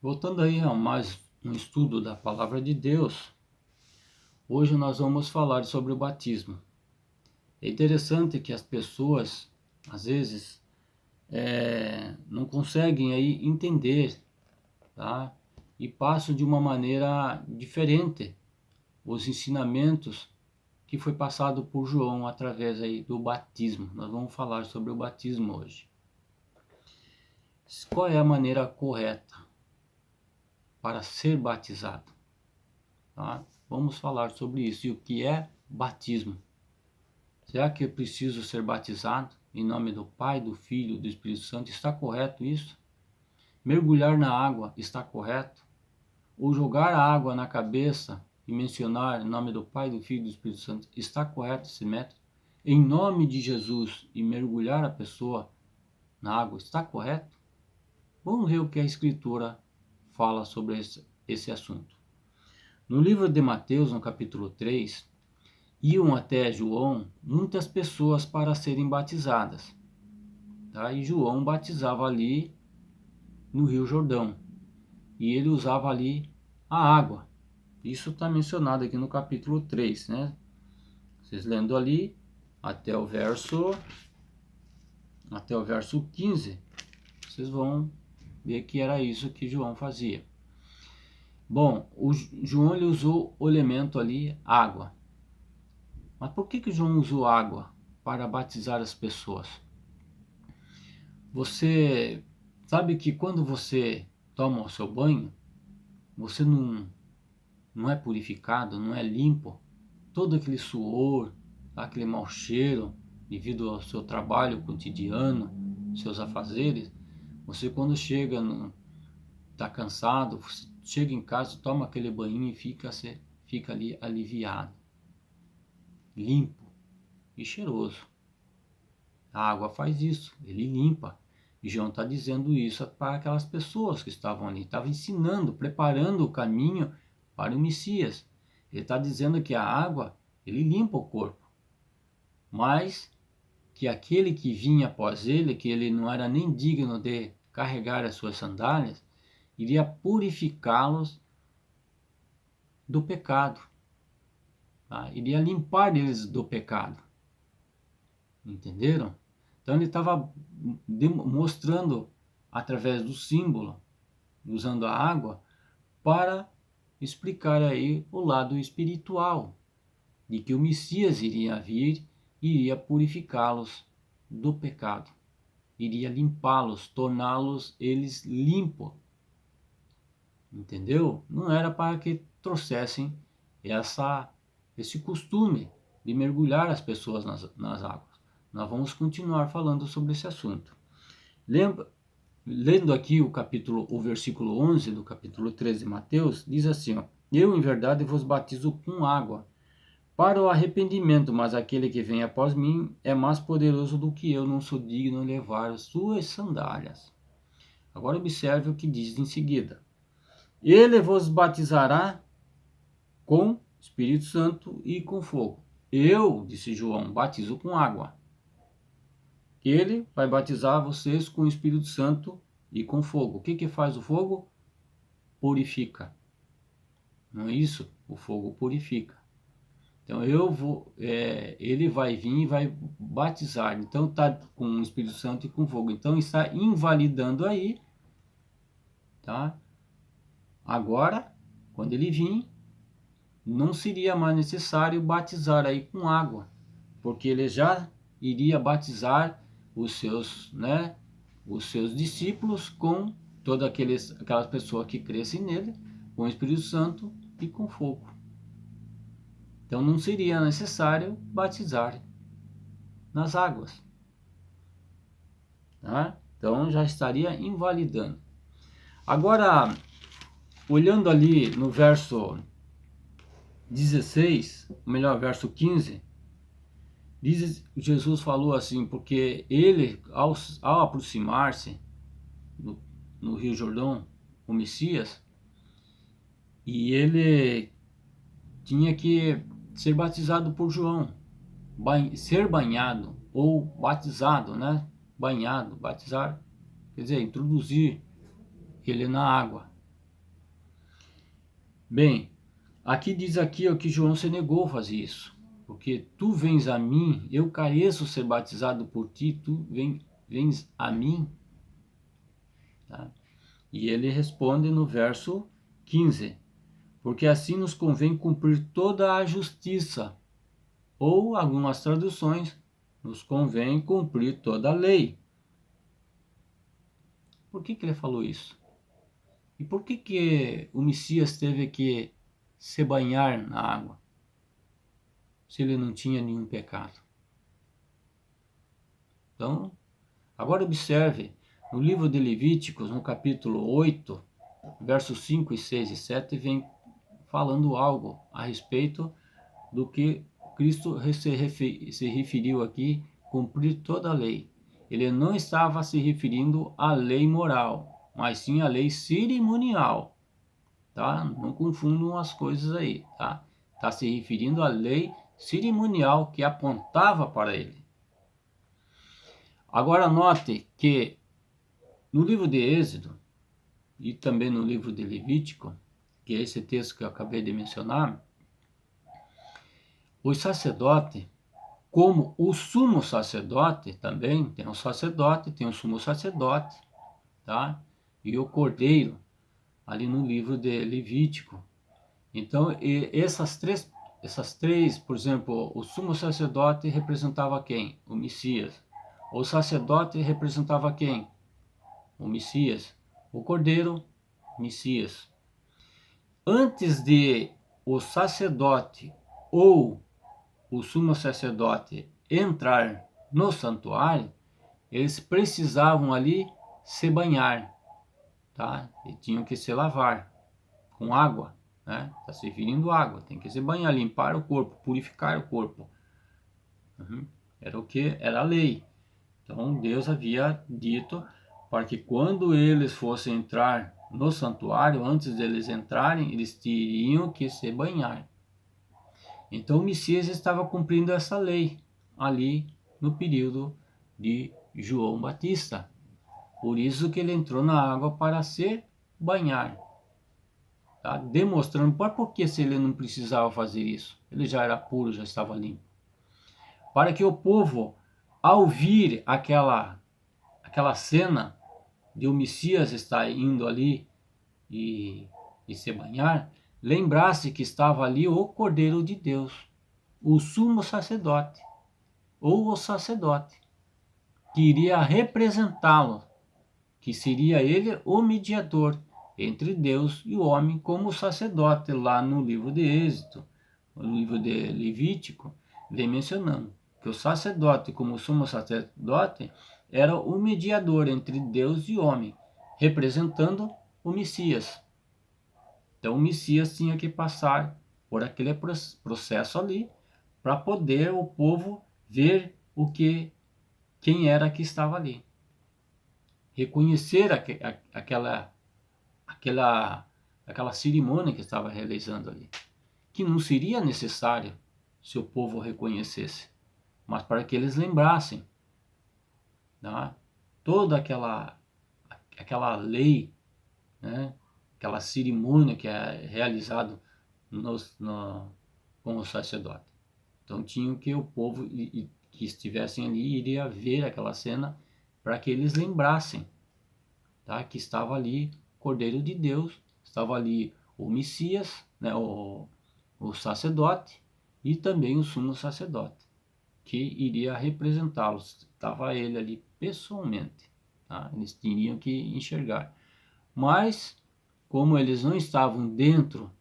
Voltando aí a mais um estudo da Palavra de Deus, hoje nós vamos falar sobre o batismo. É interessante que as pessoas, às vezes, não conseguem aí entender, tá? E passam de uma maneira diferente os ensinamentos que foi passado por João através aí do batismo. Nós vamos falar sobre o batismo hoje. Qual é a maneira correta para ser batizado? Tá? Vamos falar sobre isso. E o que é batismo? Será que eu preciso ser batizado em nome do Pai, do Filho e do Espírito Santo? Está correto isso? Mergulhar na água está correto? Ou jogar a água na cabeça e mencionar em nome do Pai, do Filho e do Espírito Santo, está correto esse método? Em nome de Jesus e mergulhar a pessoa na água, está correto? Vamos ver o que a Escritura fala sobre esse assunto. No livro de Mateus, no capítulo 3, iam até João muitas pessoas para serem batizadas. Tá? E João batizava ali no Rio Jordão. E ele usava ali a água. Isso está mencionado aqui no capítulo 3, né? Vocês lendo ali até o verso 15, vocês vão ver que era isso que João fazia. Bom, o João ele usou o elemento ali, água. Mas por que João usou água para batizar as pessoas? Você sabe que quando você toma o seu banho, você não é purificado, não é limpo. Todo aquele suor, aquele mau cheiro, devido ao seu trabalho cotidiano, seus afazeres, você quando chega, está cansado, você chega em casa, toma aquele banho e fica ali aliviado, limpo e cheiroso. A água faz isso, ele limpa. E João está dizendo isso para aquelas pessoas que estavam ali, estava ensinando, preparando o caminho para o Messias. Ele está dizendo que a água, ele limpa o corpo, mas que aquele que vinha após ele, que ele não era nem digno de carregar as suas sandálias, iria purificá-los do pecado, tá? Iria limpar eles do pecado. Entenderam? Então ele estava mostrando através do símbolo, usando a água, para explicar aí o lado espiritual, de que o Messias iria vir e iria purificá-los do pecado, iria limpá-los, torná-los eles limpos. Entendeu? Não era para que trouxessem esse costume de mergulhar as pessoas nas águas. Nós vamos continuar falando sobre esse assunto. Lendo aqui o versículo 11 do capítulo 13 de Mateus, diz assim, ó, eu em verdade vos batizo com água para o arrependimento, mas aquele que vem após mim é mais poderoso do que eu, não sou digno de levar as suas sandálias. Agora observe o que diz em seguida. Ele vos batizará com Espírito Santo e com fogo. Eu, disse João, batizo com água. Ele vai batizar vocês com o Espírito Santo e com fogo. O que faz o fogo? Purifica. Não é isso? O fogo purifica. Então ele vai vir e vai batizar. Então está com o Espírito Santo e com fogo. Então está invalidando aí, tá? Agora, quando ele vir, não seria mais necessário batizar aí com água, porque ele já iria batizar os seus discípulos com todas aquelas pessoas que crescem nele, com o Espírito Santo e com fogo. Então não seria necessário batizar nas águas, tá? Então já estaria invalidando. Agora, olhando ali no verso 16, melhor, verso 15, Jesus falou assim, porque ele, ao aproximar-se no Rio Jordão, o Messias, e ele tinha que ser batizado por João, ser banhado, ou batizado, né? Banhado, batizar, quer dizer, introduzir ele na água. Bem, aqui diz aqui ó, que João se negou a fazer isso. Porque tu vens a mim, eu careço ser batizado por ti, tu vens a mim. Tá? E ele responde no verso 15. Porque assim nos convém cumprir toda a justiça. Ou, algumas traduções, nos convém cumprir toda a lei. Por que ele falou isso? E por que o Messias teve que se banhar na água, se ele não tinha nenhum pecado? Então, agora observe, no livro de Levíticos, no capítulo 8, versos 5, 6 e 7, vem falando algo a respeito do que Cristo se referiu aqui, cumprir toda a lei. Ele não estava se referindo à lei moral, mas sim à lei cerimonial, tá? Não confundam as coisas aí, tá? Está se referindo à lei cerimonial que apontava para ele. Agora note que no livro de Êxodo e também no livro de Levítico, que é esse texto que eu acabei de mencionar, os sacerdotes, como o sumo sacerdote também, tem um sacerdote, tem um sumo sacerdote, tá? E o cordeiro, ali no livro de Levítico. Então, essas três, por exemplo, o sumo sacerdote representava quem? O Messias. O sacerdote representava quem? O Messias. O cordeiro, Messias. Antes de o sacerdote ou o sumo sacerdote entrar no santuário, eles precisavam ali se banhar, tá? E tinham que se lavar com água, né? Está se referindo à água, tem que se banhar, limpar o corpo, purificar o corpo. Era o que? Era a lei. Então Deus havia dito para que quando eles fossem entrar no santuário, antes deles entrarem, eles teriam que se banhar. Então o Messias estava cumprindo essa lei ali no período de João Batista. Por isso que ele entrou na água para se banhar. Tá? Demonstrando por que se ele não precisava fazer isso. Ele já era puro, já estava limpo. Para que o povo, ao vir aquela cena de o Messias estar indo ali e se banhar, lembrasse que estava ali o Cordeiro de Deus, o sumo sacerdote, ou o sacerdote, que iria representá-lo, que seria ele o mediador entre Deus e o homem, como o sacerdote lá no livro de Êxodo, no livro de Levítico, vem mencionando que o sacerdote, como sumo sacerdote, era o mediador entre Deus e o homem, representando o Messias. Então o Messias tinha que passar por aquele processo ali para poder o povo ver quem era que estava ali. Reconhecer aquela cerimônia que estava realizando ali, que não seria necessário se o povo reconhecesse, mas para que eles lembrassem, tá? Toda aquela lei, né? Aquela cerimônia que é realizado com o sacerdote. Então tinham que o povo que estivessem ali iria ver aquela cena para que eles lembrassem, tá? Que estava ali o Cordeiro de Deus, estava ali o Messias, né? o sacerdote e também o sumo sacerdote, que iria representá-los. Estava ele ali pessoalmente, tá? Eles tinham que enxergar. Mas, como eles não estavam dentro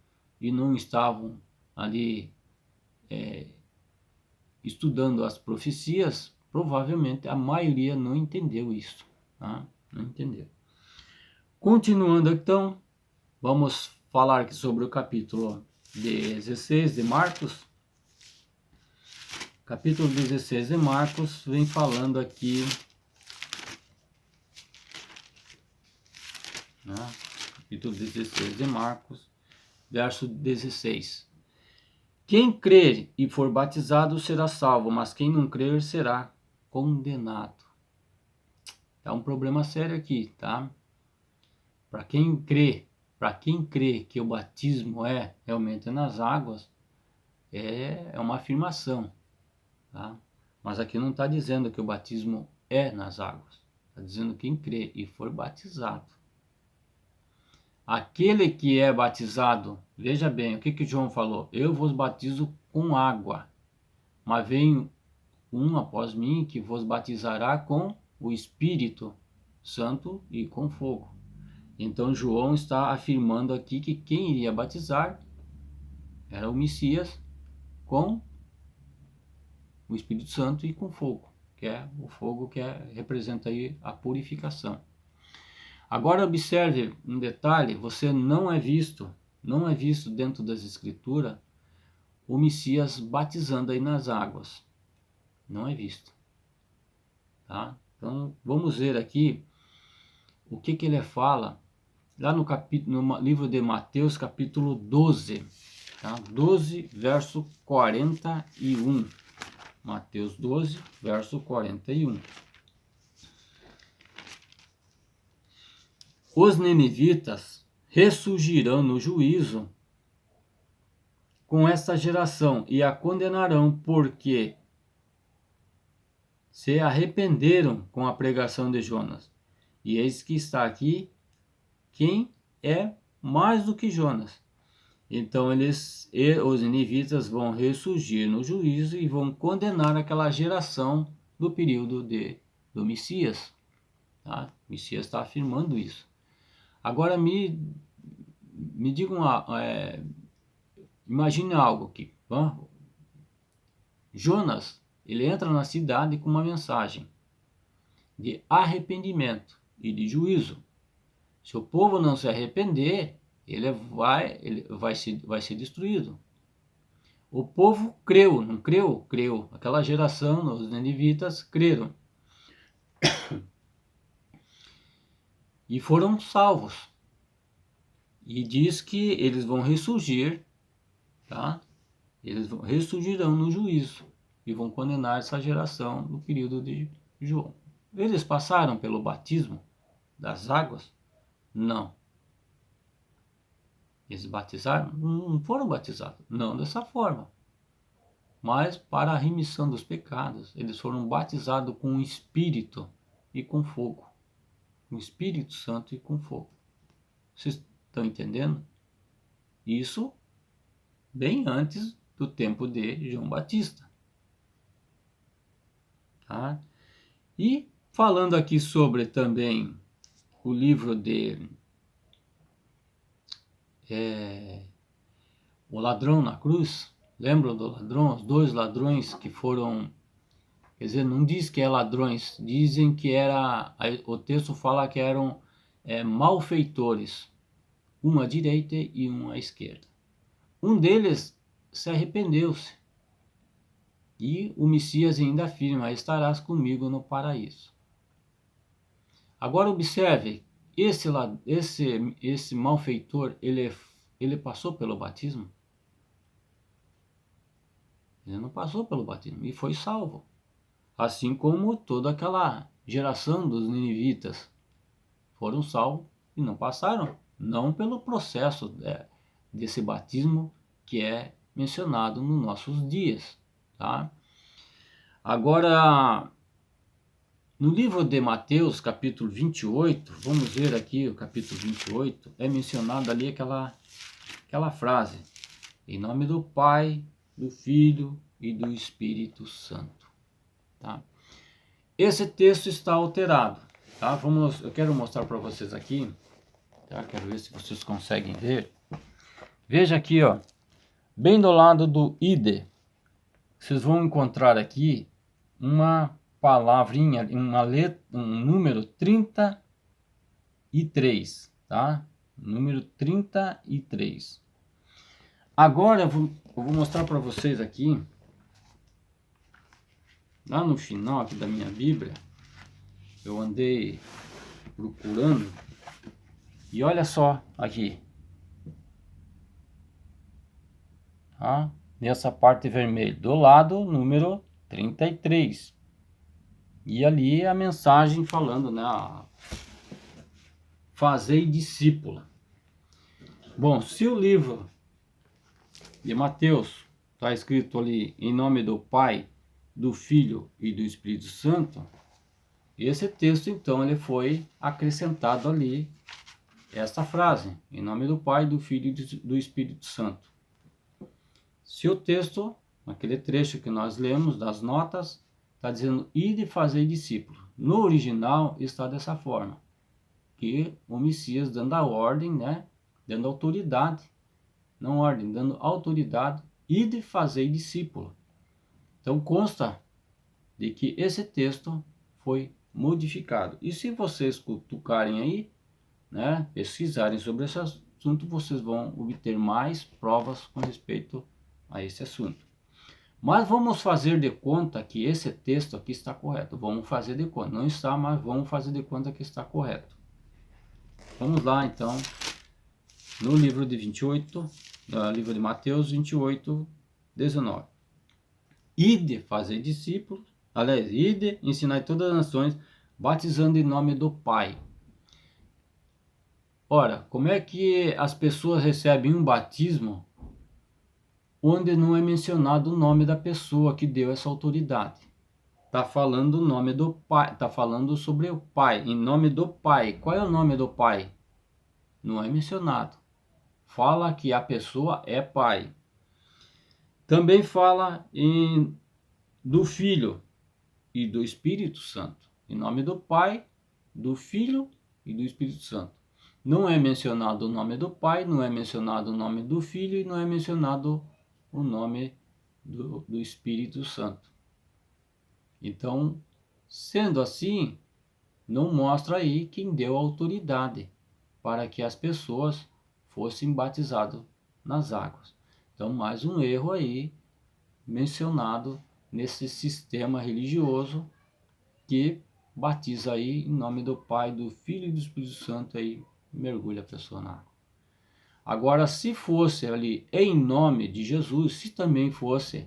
e não estavam ali estudando as profecias, provavelmente a maioria não entendeu isso, tá? Não entendeu. Continuando então, vamos falar aqui sobre o capítulo 16 de Marcos. Capítulo 16 de Marcos vem falando aqui, né? Capítulo 16 de Marcos, verso 16. Quem crer e for batizado será salvo, mas quem não crer será condenado. É um problema sério aqui, tá? Para quem crê, para quem crê que o batismo é realmente nas águas, é uma afirmação, tá? Mas aqui não está dizendo que o batismo é nas águas. Está dizendo quem crê e for batizado. Aquele que é batizado, veja bem, o que João falou? Eu vos batizo com água, mas vem um após mim que vos batizará com o Espírito Santo e com fogo. Então João está afirmando aqui que quem iria batizar era o Messias com o Espírito Santo e com fogo, que é o fogo que representa aí a purificação. Agora observe um detalhe, você não é visto dentro das Escrituras o Messias batizando aí nas águas. Não é visto. Tá? Então vamos ver aqui o que ele fala lá no livro de Mateus, capítulo 12, tá? 12, verso 41. Mateus 12, verso 41. Os ninivitas ressurgirão no juízo com esta geração e a condenarão, porque se arrependeram com a pregação de Jonas. E eis que está aqui quem é mais do que Jonas. Então os ninivitas vão ressurgir no juízo e vão condenar aquela geração do período do Messias. Tá? O Messias está afirmando isso. Agora me diga imagine algo aqui. Tá? Jonas, ele entra na cidade com uma mensagem de arrependimento e de juízo. Se o povo não se arrepender, ele vai ser destruído. O povo creu, não creu? Creu. Aquela geração, os ninivitas, creram. E foram salvos. E diz que eles vão ressurgir, tá? Eles ressurgirão no juízo e vão condenar essa geração no período de João. Eles passaram pelo batismo das águas? Não. Eles batizaram? Não foram batizados. Não dessa forma. Mas para a remissão dos pecados, eles foram batizados com o Espírito e com fogo. Com o Espírito Santo e com fogo. Vocês estão entendendo? Isso bem antes do tempo de João Batista. Tá? E falando aqui sobre também o livro de O Ladrão na Cruz. Lembram do ladrão? Os dois ladrões que foram... Quer dizer, não diz que é ladrões. Dizem que o texto fala que eram malfeitores. Um à direita e um à esquerda. Um deles se arrependeu-se. E o Messias ainda afirma: estarás comigo no paraíso. Agora observe, esse malfeitor, ele passou pelo batismo? Ele não passou pelo batismo e foi salvo. Assim como toda aquela geração dos ninivitas foram salvos e não passaram. Não pelo processo desse batismo que é mencionado nos nossos dias. Tá? Agora, no livro de Mateus, capítulo 28, vamos ver aqui o capítulo 28, é mencionado ali aquela frase: em nome do Pai, do Filho e do Espírito Santo. Tá? Esse texto está alterado. Tá? Eu quero mostrar para vocês aqui. Tá? Quero ver se vocês conseguem ver. Veja aqui, ó, bem do lado do ide, vocês vão encontrar aqui uma palavrinha, um número 33, tá? Número 33. Agora eu vou mostrar para vocês aqui, lá no final aqui da minha Bíblia, eu andei procurando, e olha só aqui, tá? Nessa parte vermelha, do lado número 33. E ali a mensagem falando, né? Fazei discípula. Bom, se o livro de Mateus está escrito ali em nome do Pai, do Filho e do Espírito Santo, esse texto então ele foi acrescentado ali esta frase, em nome do Pai, do Filho e do Espírito Santo. Se o texto, naquele trecho que nós lemos das notas, está dizendo ide fazer discípulos. No original está dessa forma, que o Messias dando a ordem, né, dando autoridade, não ordem, dando autoridade, ide fazer discípulo. Então consta de que esse texto foi modificado. E se vocês cutucarem aí, né, pesquisarem sobre esse assunto, vocês vão obter mais provas com respeito a esse assunto. Mas vamos fazer de conta que esse texto aqui está correto. Vamos fazer de conta. Não está, mas vamos fazer de conta que está correto. Vamos lá, então, no livro de 28, no livro de Mateus 28, 19. Ide fazer discípulos, aliás, ide ensinar todas as nações, batizando em nome do Pai. Ora, como é que as pessoas recebem um batismo onde não é mencionado o nome da pessoa que deu essa autoridade? Está falando o nome do Pai, está falando sobre o Pai, em nome do Pai. Qual é o nome do Pai? Não é mencionado. Fala que a pessoa é Pai. Também fala do Filho e do Espírito Santo. Em nome do Pai, do Filho e do Espírito Santo. Não é mencionado o nome do Pai, não é mencionado o nome do Filho e não é mencionado o nome do Espírito Santo. Então, sendo assim, não mostra aí quem deu autoridade para que as pessoas fossem batizadas nas águas. Então, mais um erro aí mencionado nesse sistema religioso que batiza aí em nome do Pai, do Filho e do Espírito Santo aí mergulha a pessoa na água. Agora, se fosse ali em nome de Jesus, se também fosse,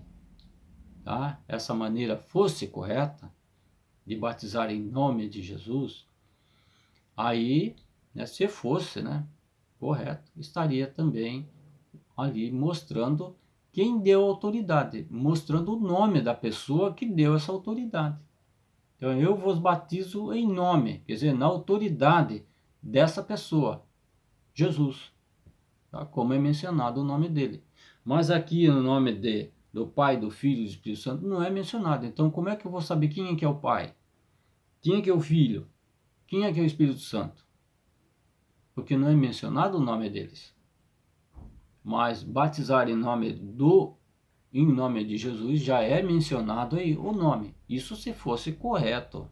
tá? Essa maneira fosse correta de batizar em nome de Jesus, aí, né, se fosse, né, correto, estaria também ali mostrando quem deu a autoridade, mostrando o nome da pessoa que deu essa autoridade. Então, eu vos batizo em nome, quer dizer, na autoridade dessa pessoa, Jesus, tá? Como é mencionado o nome dele. Mas aqui no nome do Pai, do Filho e do Espírito Santo não é mencionado. Então, como é que eu vou saber quem é que é o Pai? Quem é que é o Filho? Quem é que é o Espírito Santo? Porque não é mencionado o nome deles. Mas batizar em nome de Jesus já é mencionado aí o nome. Isso se fosse correto,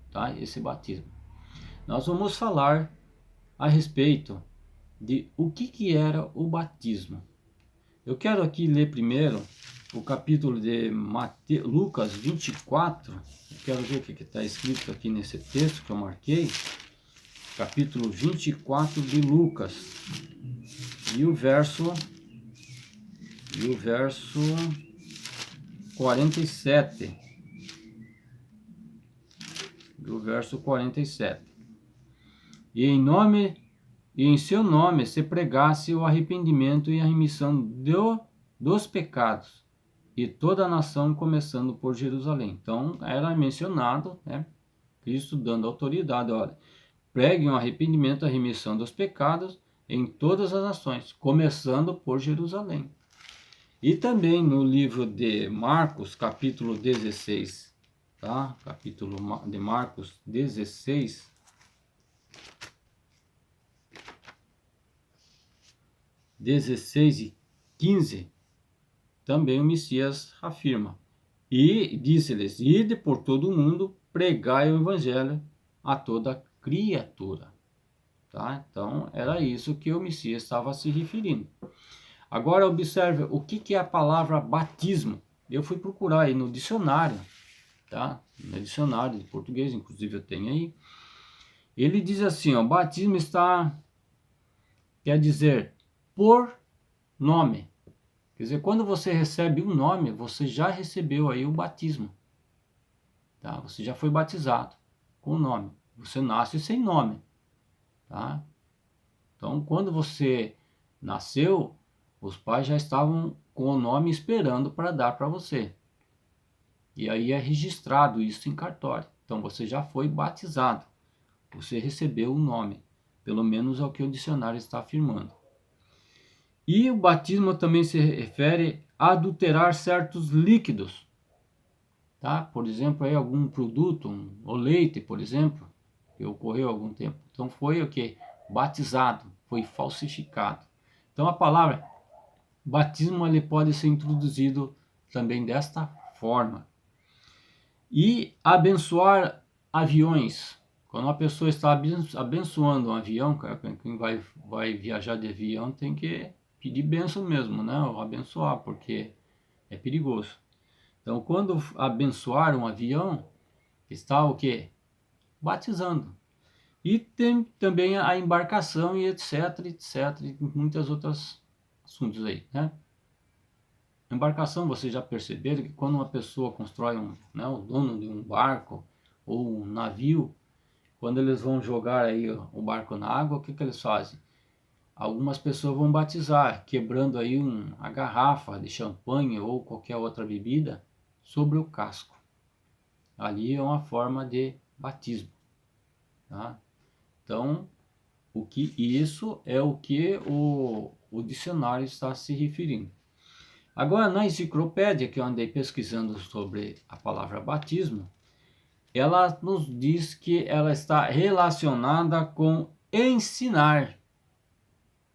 tá? Esse batismo. Nós vamos falar a respeito de o que era o batismo. Eu quero aqui ler primeiro o capítulo de Lucas 24. Eu quero ver o que está escrito aqui nesse texto que eu marquei. Capítulo 24 de Lucas. E o verso 47. Do verso 47. E em seu nome se pregasse o arrependimento e a remissão dos pecados, e toda a nação começando por Jerusalém. Então, era mencionado, né, Cristo dando autoridade, olha, preguem o arrependimento e a remissão dos pecados em todas as nações, começando por Jerusalém. E também no livro de Marcos, capítulo 16, tá? Capítulo de Marcos 16, 16 e 15, também o Messias afirma. E disse-lhes, ide por todo o mundo, pregai o evangelho a toda criatura. Tá? Então, era isso que o Messias estava se referindo. Agora, observe o que é a palavra batismo. Eu fui procurar aí no dicionário, tá? No dicionário de português, inclusive eu tenho aí. Ele diz assim, ó, batismo quer dizer por nome. Quer dizer, quando você recebe um nome, você já recebeu aí o batismo. Tá? Você já foi batizado com o nome. Você nasce sem nome. Tá? Então, quando você nasceu, os pais já estavam com o nome esperando para dar para você. E aí é registrado isso em cartório. Então você já foi batizado. Você recebeu o nome. Pelo menos é o que o dicionário está afirmando. E o batismo também se refere a adulterar certos líquidos. Tá? Por exemplo, aí algum produto, o leite, por exemplo, que ocorreu há algum tempo. Então foi o que? Batizado, foi falsificado. Então a palavra batismo ele pode ser introduzido também desta forma. E abençoar aviões. Quando uma pessoa está abençoando um avião, quem vai viajar de avião tem que pedir bênção mesmo, né? Ou abençoar, porque é perigoso. Então, quando abençoar um avião, está o quê? Batizando. E tem também a embarcação e etc, etc, e muitas outras assuntos aí, né? Embarcação, vocês já perceberam que quando uma pessoa constrói o dono de um barco ou um navio, quando eles vão jogar aí o barco na água, o que eles fazem? Algumas pessoas vão batizar, quebrando aí a garrafa de champanhe ou qualquer outra bebida sobre o casco. Ali é uma forma de batismo, tá? Então, isso é o que o dicionário está se referindo. Agora, na enciclopédia que eu andei pesquisando sobre a palavra batismo, ela nos diz que ela está relacionada com ensinar,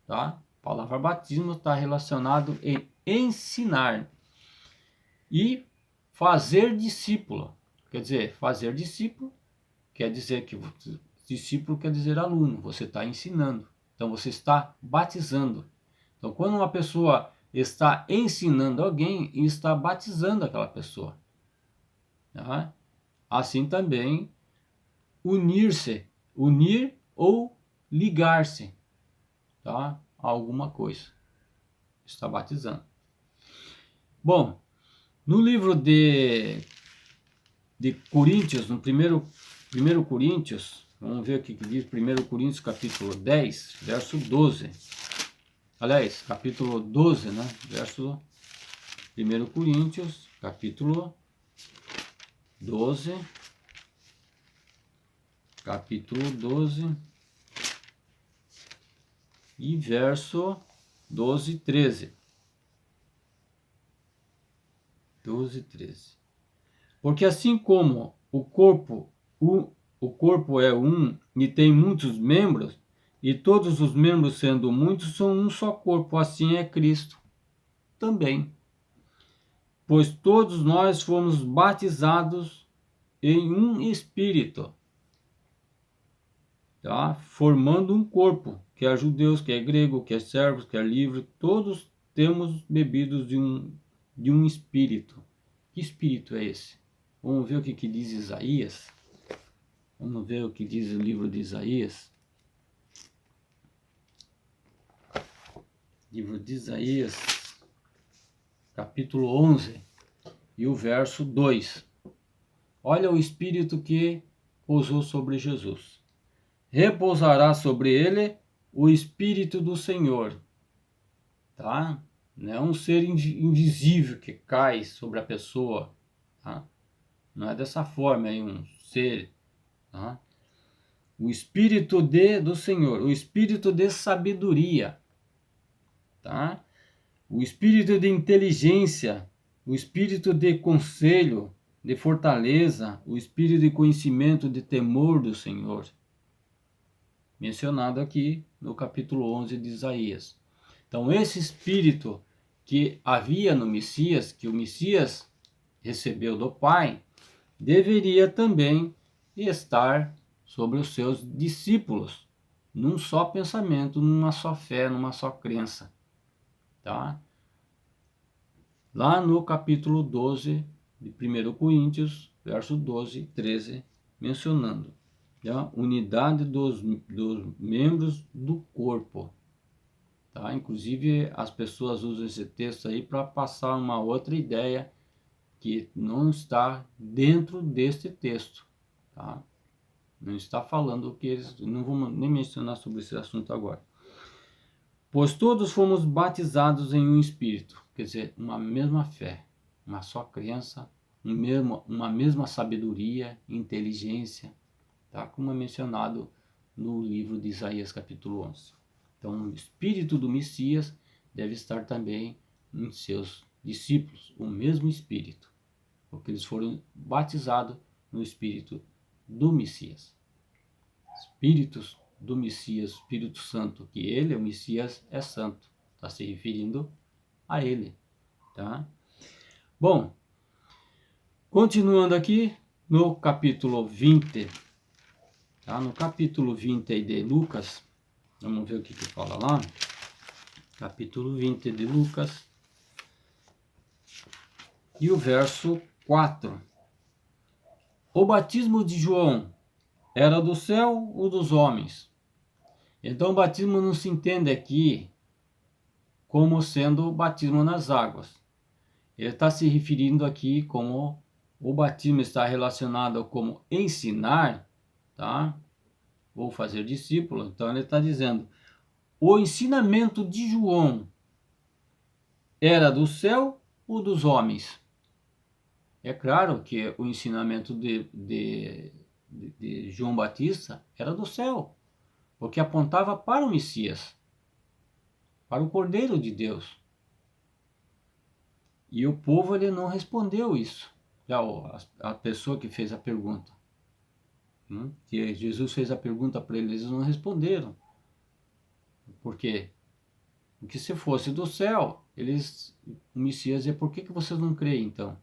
tá? A palavra batismo está relacionado em ensinar e fazer discípulo. Quer dizer, fazer discípulo quer dizer que discípulo quer dizer aluno, você está ensinando. Então você está batizando. Então quando uma pessoa está ensinando alguém, está batizando aquela pessoa. Tá? Assim também unir-se, unir ou ligar-se, tá? A alguma coisa. Está batizando. Bom, no livro de Coríntios, no primeiro Coríntios, vamos ver o que diz 1 Coríntios capítulo 10, verso 12. Aliás, capítulo 12, né? Verso 1 Coríntios, capítulo 12. Capítulo 12 e verso 12 e 13. 12 e 13. Porque assim como o corpo é um e tem muitos membros, e todos os membros sendo muitos são um só corpo, assim é Cristo também. Pois todos nós fomos batizados em um espírito, tá? Formando um corpo, quer judeus, quer grego, quer servos, quer livre, todos temos bebidos de um espírito. Que espírito é esse? Vamos ver o que diz Isaías. Vamos ver o que diz o livro de Isaías. Livro de Isaías, capítulo 11 e o verso 2. Olha o espírito que pousou sobre Jesus. Repousará sobre ele o espírito do Senhor, tá? Não é um ser invisível que cai sobre a pessoa, tá? Não é dessa forma aí um ser, tá? O espírito do Senhor, o espírito de sabedoria, tá? O espírito de inteligência, o espírito de conselho, de fortaleza, o espírito de conhecimento, de temor do Senhor. Mencionado aqui no capítulo 11 de Isaías. Então, esse espírito que havia no Messias, que o Messias recebeu do Pai, deveria também estar sobre os seus discípulos, num só pensamento, numa só fé, numa só crença. Tá? Lá no capítulo 12 de 1 Coríntios, verso 12 e 13, mencionando a unidade dos membros do corpo. Tá? Inclusive, as pessoas usam esse texto aí para passar uma outra ideia que não está dentro deste texto. Tá? Não está falando que eles... Não vamos nem mencionar sobre esse assunto agora. Pois todos fomos batizados em um Espírito, quer dizer, uma mesma fé, uma só crença, uma mesma sabedoria, inteligência, tá? Como é mencionado no livro de Isaías capítulo 11. Então, o Espírito do Messias deve estar também em seus discípulos, o mesmo Espírito, porque eles foram batizados no Espírito do Messias. Espíritos do Messias, Espírito Santo, que ele, o Messias, é santo. Está se referindo a ele, tá? Bom, continuando aqui no capítulo 20, tá? No capítulo 20 aí de Lucas, vamos ver o que fala lá. Capítulo 20 de Lucas e o verso 4. O batismo de João era do céu ou dos homens? Então o batismo não se entende aqui como sendo o batismo nas águas. Ele está se referindo aqui como o batismo está relacionado como ensinar, tá? Ou fazer discípulo. Então ele está dizendo, o ensinamento de João era do céu ou dos homens? É claro que o ensinamento de João Batista era do céu, porque apontava para o Messias, para o Cordeiro de Deus. E o povo ele não respondeu isso. A pessoa que fez a pergunta. Que Jesus fez a pergunta para eles, eles não responderam. Por quê? Porque se fosse do céu, o Messias ia, por que vocês não creem então?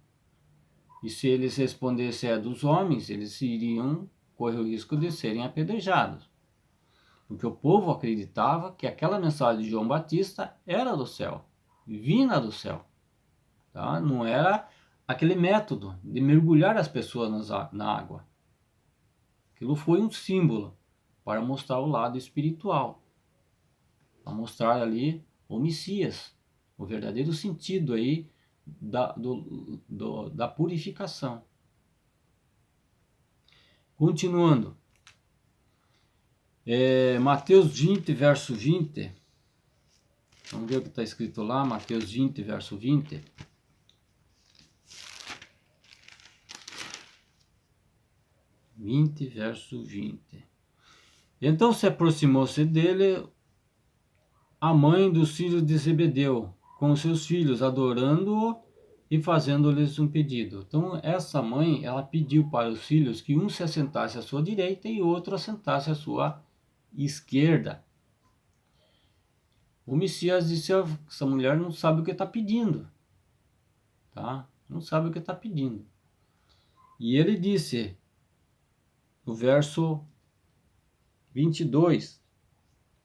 E se eles respondessem dos homens, eles iriam correr o risco de serem apedrejados. Porque o povo acreditava que aquela mensagem de João Batista era do céu, vinda do céu. Tá? Não era aquele método de mergulhar as pessoas na água. Aquilo foi um símbolo para mostrar o lado espiritual, para mostrar ali o Messias, o verdadeiro sentido aí da purificação. Continuando, Mateus 20, verso 20. Vamos ver o que está escrito lá, Mateus 20, verso 20. Verso 20. Então se aproximou-se dele a mãe dos filhos de Zebedeu, com seus filhos, adorando-o e fazendo-lhes um pedido. Então essa mãe, ela pediu para os filhos que um se assentasse à sua direita e outro assentasse à sua esquerda. O Messias disse, essa mulher não sabe o que está pedindo, tá? Não sabe o que está pedindo. E ele disse, no verso 22,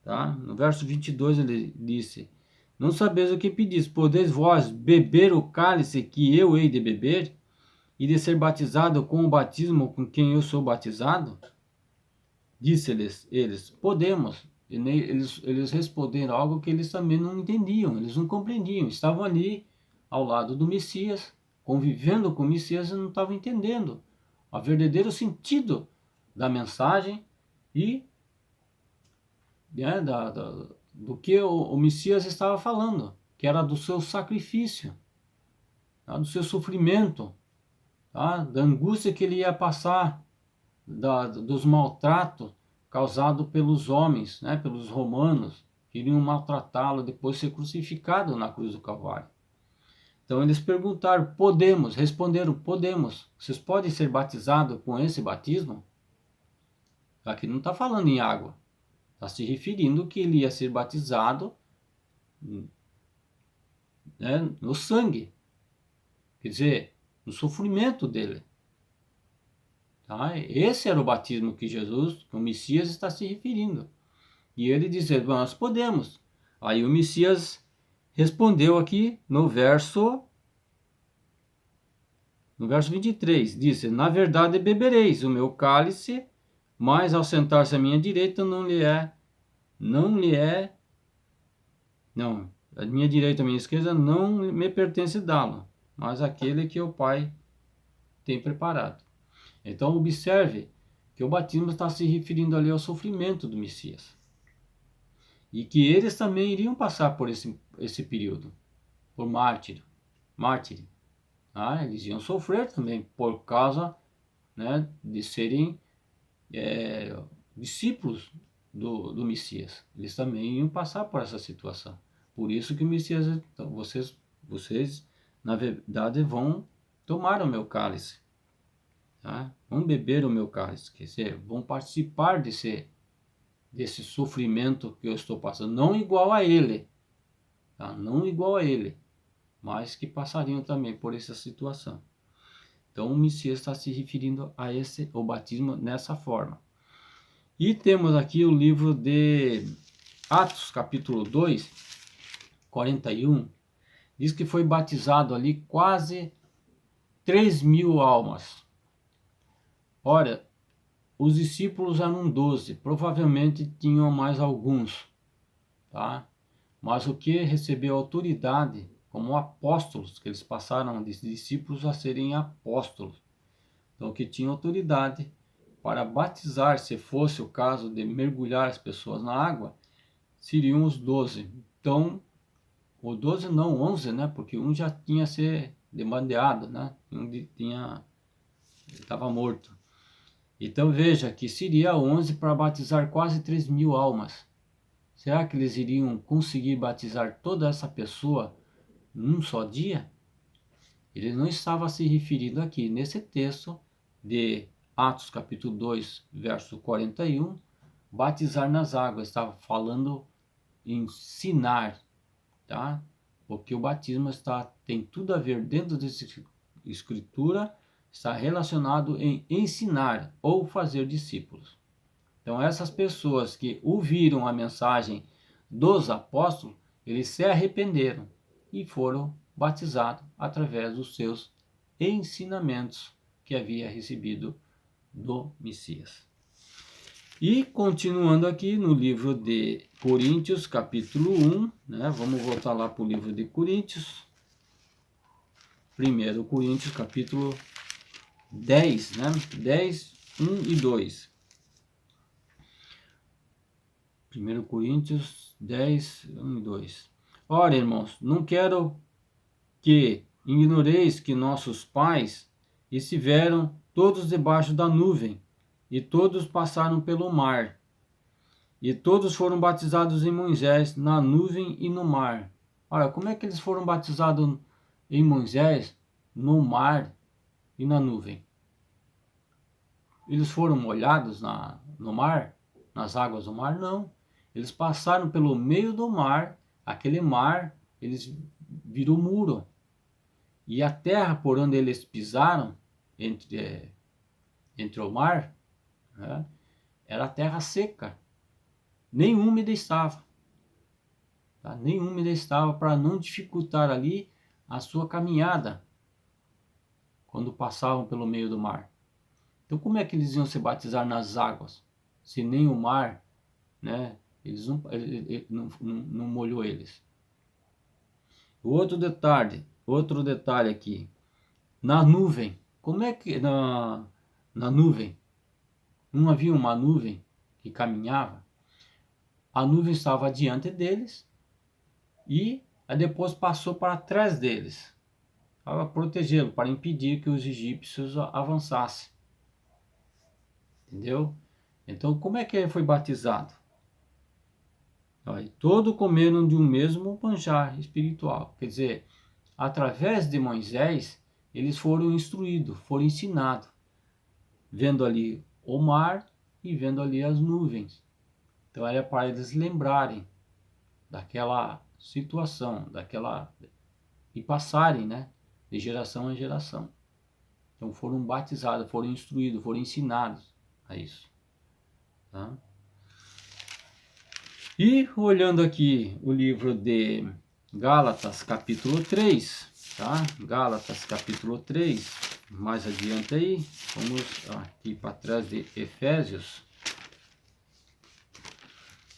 tá? No verso 22 ele disse, não sabeis o que pedis, podeis vós beber o cálice que eu hei de beber, e de ser batizado com o batismo com quem eu sou batizado? Disse-lhes eles, podemos. E eles responderam algo que eles também não entendiam, eles não compreendiam, estavam ali ao lado do Messias, convivendo com o Messias e não estavam entendendo o verdadeiro sentido da mensagem e do que o Messias estava falando, que era do seu sacrifício, tá? Do seu sofrimento, tá? Da angústia que ele ia passar, dos maltratos causados pelos homens, né? Pelos romanos, que iriam maltratá-lo depois de ser crucificado na cruz do Calvário. Então eles perguntaram, podemos? Responderam, podemos. Vocês podem ser batizados com esse batismo? Aqui não está falando em água. Está se referindo que ele ia ser batizado, né, no sangue. Quer dizer, no sofrimento dele. Tá? Esse era o batismo que Jesus, que o Messias, está se referindo. E ele disse, nós podemos. Aí o Messias respondeu aqui no verso 23. Disse, na verdade bebereis o meu cálice, mas ao sentar-se à minha direita a minha direita e a minha esquerda não me pertence dá-lo, mas aquele que o Pai tem preparado. Então observe que o batismo está se referindo ali ao sofrimento do Messias. e que eles também iriam passar por esse período, por mártir. Eles iam sofrer também por causa, né, de serem discípulos do Messias. Eles também iam passar por essa situação. Por isso que o Messias, então, vocês na verdade vão tomar o meu cálice, tá? Vão beber o meu cálice, quer dizer, vão participar desse sofrimento que eu estou passando, não igual a ele, tá? Não igual a ele, mas que passariam também por essa situação. Então o Messias está se referindo a o batismo nessa forma. E temos aqui o livro de Atos, capítulo 2, 41, diz que foi batizado ali quase 3.000 almas. Ora, os discípulos eram 12, provavelmente tinham mais alguns, tá? Mas o que recebeu autoridade como apóstolos, que eles passaram de discípulos a serem apóstolos. Então, o que tinha autoridade para batizar, se fosse o caso de mergulhar as pessoas na água, seriam os 12. Então, o 12 não, 11, né? Porque um já tinha se debandeado, né? Estava morto. Então veja que seria 11 para batizar quase 3.000 almas. Será que eles iriam conseguir batizar toda essa pessoa num só dia? Ele não estava se referindo aqui nesse texto de Atos capítulo 2, verso 41, batizar nas águas. Estava falando em ensinar, tá? Porque o batismo tem tudo a ver dentro dessa escritura, está relacionado em ensinar ou fazer discípulos. Então essas pessoas que ouviram a mensagem dos apóstolos, eles se arrependeram e foram batizados através dos seus ensinamentos que havia recebido do Messias. E continuando aqui no livro de Coríntios, capítulo 1, né? Vamos voltar lá para o livro de Coríntios. 1 Coríntios, capítulo 10, né? 10, 1 e 2. 1 Coríntios 10, 1 e 2. Ora, irmãos, não quero que ignoreis que nossos pais estiveram todos debaixo da nuvem, e todos passaram pelo mar, e todos foram batizados em Moisés na nuvem e no mar. Olha, como é que eles foram batizados em Moisés, no mar e na nuvem? Eles foram molhados no mar, nas águas do mar? Não. Eles passaram pelo meio do mar, aquele mar, eles virou muro. E a terra por onde eles pisaram, entre o mar, né, era terra seca. Nem úmida estava. Tá? Nem úmida estava para não dificultar ali a sua caminhada quando passavam pelo meio do mar. Então como é que eles iam se batizar nas águas? Se nem o mar, né, ele não molhou eles. Outro detalhe aqui. Na nuvem. Como é que na nuvem? Não havia uma nuvem que caminhava? A nuvem estava diante deles e depois passou para trás deles, para protegê-lo, para impedir que os egípcios avançassem. Entendeu? Então, como é que ele foi batizado? Todos comeram de um mesmo manjar espiritual. Quer dizer, através de Moisés, eles foram instruídos, foram ensinados, vendo ali o mar e vendo ali as nuvens. Então era para eles lembrarem daquela situação, e passarem, né, de geração em geração. Então foram batizados, foram instruídos, foram ensinados a isso. Tá? E olhando aqui o livro de Gálatas, capítulo 3, tá? Gálatas, capítulo 3, mais adiante aí, vamos aqui para trás de Efésios,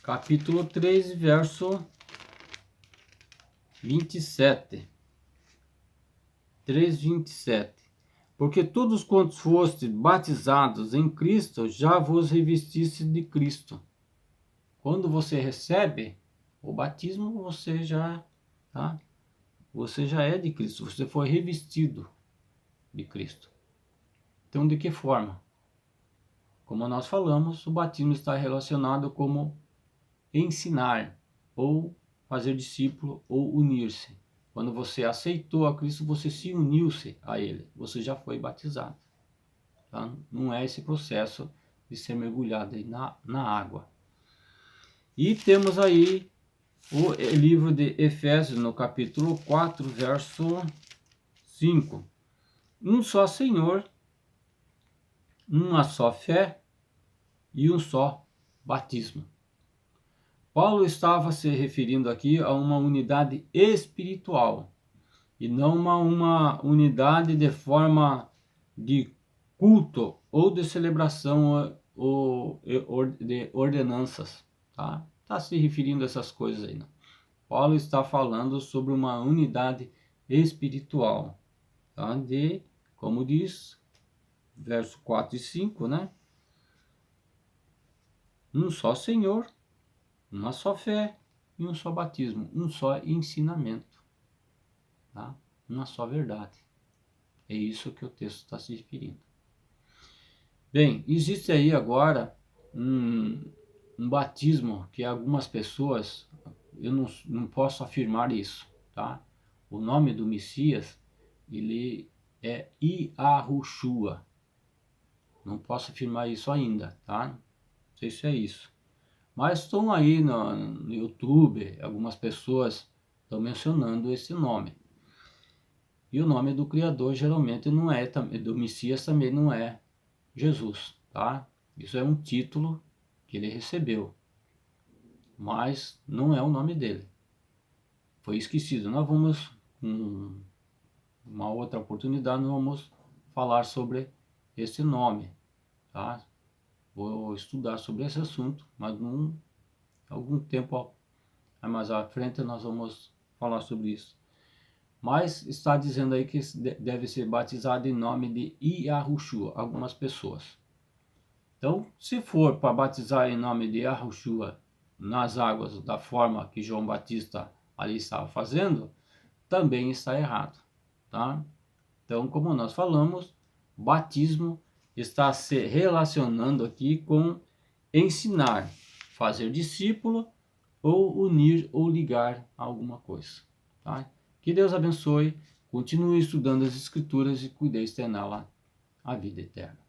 capítulo 3, verso 27. 3:27. Porque todos quantos fostes batizados em Cristo, já vos revestiste de Cristo. Quando você recebe O batismo você já, tá? Você já é de Cristo, você foi revestido de Cristo. Então, de que forma? Como nós falamos, o batismo está relacionado como ensinar, ou fazer discípulo, ou unir-se. Quando você aceitou a Cristo, você se uniu-se a Ele. Você já foi batizado. Tá? Não é esse processo de ser mergulhado na água. E temos aí o livro de Efésios, no capítulo 4, verso 5. Um só Senhor, uma só fé e um só batismo. Paulo estava se referindo aqui a uma unidade espiritual e não uma unidade de forma de culto ou de celebração ou de ordenanças, tá? Está se referindo a essas coisas aí, não. Paulo está falando sobre uma unidade espiritual, tá? Como diz, verso 4 e 5, né? Um só Senhor, uma só fé e um só batismo, um só ensinamento, tá? Uma só verdade. É isso que o texto está se referindo. Bem, existe aí agora um batismo que algumas pessoas, eu não posso afirmar isso, tá? O nome do Messias, ele é Yahushua. Não posso afirmar isso ainda, tá? Não sei se é isso. Mas estão aí no YouTube, algumas pessoas estão mencionando esse nome. E o nome do Criador geralmente não é, do Messias também não é Jesus, tá? Isso é um título que ele recebeu, mas não é o nome dele. Foi esquecido. Nós vamos, uma outra oportunidade, nós vamos falar sobre esse nome, tá? Vou estudar sobre esse assunto, mas algum tempo mais à frente nós vamos falar sobre isso. Mas está dizendo aí que deve ser batizado em nome de Yahushua, algumas pessoas. Então, se for para batizar em nome de Yahushua nas águas da forma que João Batista ali estava fazendo, também está errado, tá? Então, como nós falamos, batismo está se relacionando aqui com ensinar, fazer discípulo ou unir ou ligar a alguma coisa, tá? Que Deus abençoe, continue estudando as Escrituras e cuideis ter nela a vida eterna.